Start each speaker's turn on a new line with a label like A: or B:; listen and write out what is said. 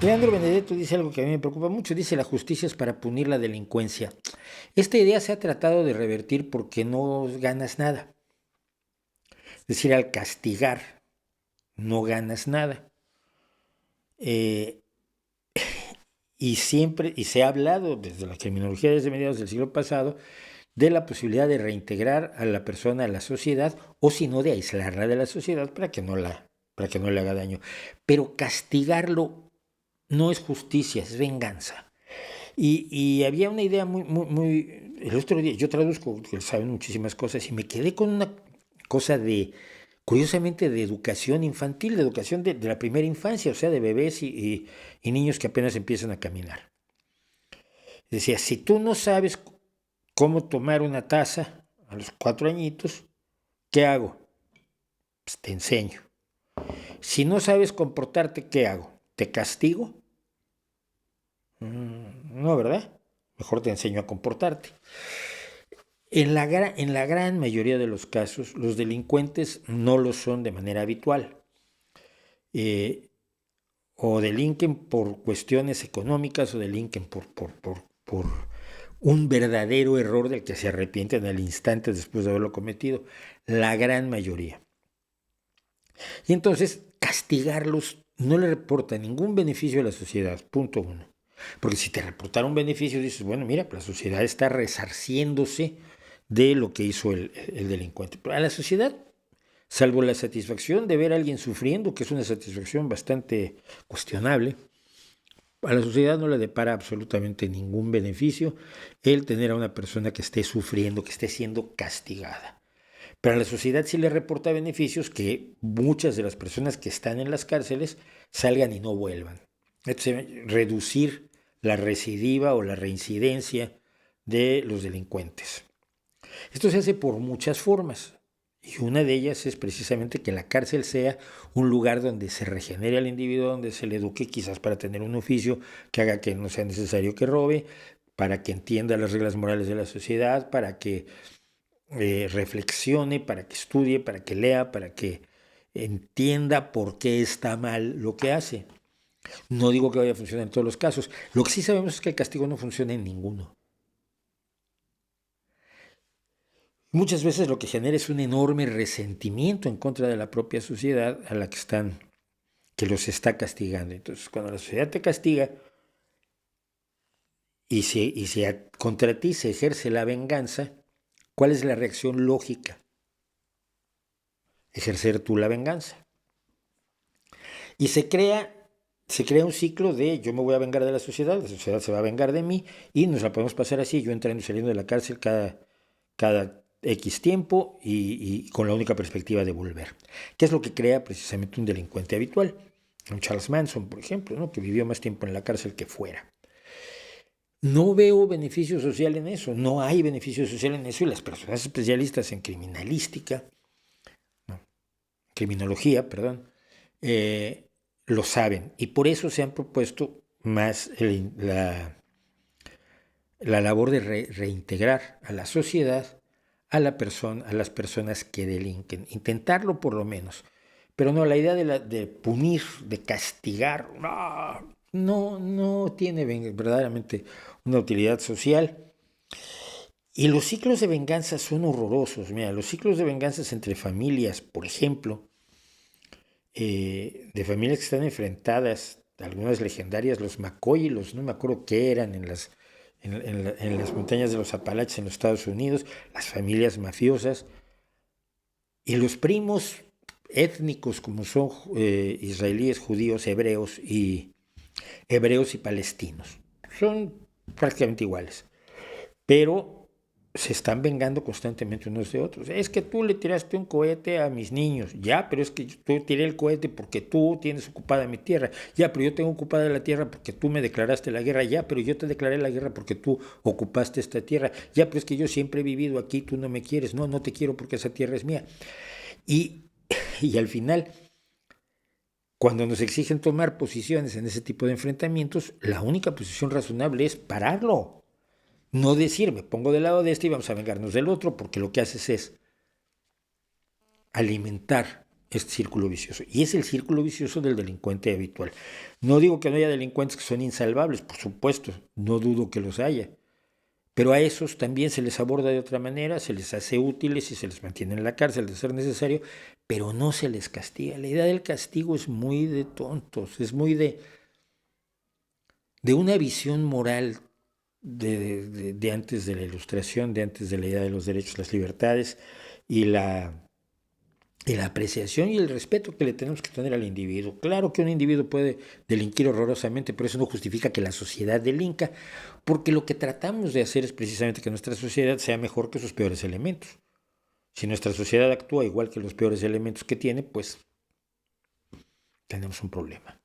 A: Leandro Benedetto dice algo que a mí me preocupa mucho, dice la justicia es para punir la delincuencia. Esta idea se ha tratado de revertir porque no ganas nada. Es decir, al castigar no ganas nada. Eh, y siempre, y se ha hablado desde la criminología desde mediados del siglo pasado, de la posibilidad de reintegrar a la persona a la sociedad o si no de aislarla de la sociedad para que no le haga daño. Pero castigarlo no es justicia, es venganza. Y había una idea muy... El otro día, yo traduzco, que saben muchísimas cosas, y me quedé con una cosa de, curiosamente, de educación infantil, de educación de la primera infancia, o sea, de bebés y niños que apenas empiezan a caminar. Decía, si tú no sabes cómo tomar una taza a los 4 añitos, ¿qué hago? Pues te enseño. Si no sabes comportarte, ¿qué hago? ¿Te castigo? No, ¿verdad? Mejor te enseño a comportarte. En la gran mayoría de los casos, los delincuentes no lo son de manera habitual. Eh, o delinquen por cuestiones económicas o delinquen por un verdadero error del que se arrepienten al instante después de haberlo cometido. La gran mayoría. Y entonces, castigarlos no le reporta ningún beneficio a la sociedad, punto uno. Porque si te reportara un beneficio, dices, bueno, mira, la sociedad está resarciéndose de lo que hizo el delincuente. Pero a la sociedad, salvo la satisfacción de ver a alguien sufriendo, que es una satisfacción bastante cuestionable, a la sociedad no le depara absolutamente ningún beneficio el tener a una persona que esté sufriendo, que esté siendo castigada. Pero a la sociedad sí le reporta beneficios que muchas de las personas que están en las cárceles salgan y no vuelvan. Entonces, reducir la recidiva o la reincidencia de los delincuentes. Esto se hace por muchas formas. Y una de ellas es precisamente que la cárcel sea un lugar donde se regenere al individuo, donde se le eduque quizás para tener un oficio que haga que no sea necesario que robe, para que entienda las reglas morales de la sociedad, para que reflexione, para que estudie, para que lea, para que entienda por qué está mal lo que hace. No digo que vaya a funcionar en todos los casos. Lo que sí sabemos es que el castigo no funciona en ninguno. Muchas veces lo que genera es un enorme resentimiento en contra de la propia sociedad a la que los está castigando. Entonces, cuando la sociedad te castiga y si contra ti se ejerce la venganza, ¿cuál es la reacción lógica? Ejercer tú la venganza. Y se crea un ciclo de yo me voy a vengar de la sociedad se va a vengar de mí y nos la podemos pasar así, yo entrando y saliendo de la cárcel cada X tiempo y con la única perspectiva de volver. ¿Qué es lo que crea precisamente un delincuente habitual? Un Charles Manson, por ejemplo, ¿no? Que vivió más tiempo en la cárcel que fuera. No veo beneficio social en eso, no hay beneficio social en eso y las personas especialistas en criminalística, no, criminología, perdón, lo saben y por eso se han propuesto más la labor de reintegrar a la sociedad a las personas que delinquen, intentarlo por lo menos, pero no, la idea de punir, de castigar, no tiene verdaderamente una utilidad social. Y los ciclos de venganza son horrorosos. Mira, los ciclos de venganza entre familias, por ejemplo, de familias que están enfrentadas, algunas legendarias, los McCoy, no me acuerdo qué eran en las montañas de los Apalaches en los Estados Unidos, las familias mafiosas, y los primos étnicos como son israelíes, judíos, hebreos y palestinos. Son prácticamente iguales, pero se están vengando constantemente unos de otros. Es que tú le tiraste un cohete a mis niños. Ya, pero es que tú tiré el cohete porque tú tienes ocupada mi tierra. Ya, pero yo tengo ocupada la tierra porque tú me declaraste la guerra. Ya, pero yo te declaré la guerra porque tú ocupaste esta tierra. Ya, pero es que yo siempre he vivido aquí, tú no me quieres. No, no te quiero porque esa tierra es mía. Y, y al final, cuando nos exigen tomar posiciones en ese tipo de enfrentamientos, la única posición razonable es pararlo. No decir, me pongo del lado de este y vamos a vengarnos del otro, porque lo que haces es alimentar este círculo vicioso. Y es el círculo vicioso del delincuente habitual. No digo que no haya delincuentes que son insalvables, por supuesto, no dudo que los haya. Pero a esos también se les aborda de otra manera, se les hace útiles y se les mantiene en la cárcel de ser necesario, pero no se les castiga. La idea del castigo es muy de tontos, es muy de una visión moral de antes de la Ilustración, de antes de la idea de los derechos, las libertades y la apreciación y el respeto que le tenemos que tener al individuo. Claro que un individuo puede delinquir horrorosamente, pero eso no justifica que la sociedad delinca, porque lo que tratamos de hacer es precisamente que nuestra sociedad sea mejor que sus peores elementos. Si nuestra sociedad actúa igual que los peores elementos que tiene, pues tenemos un problema.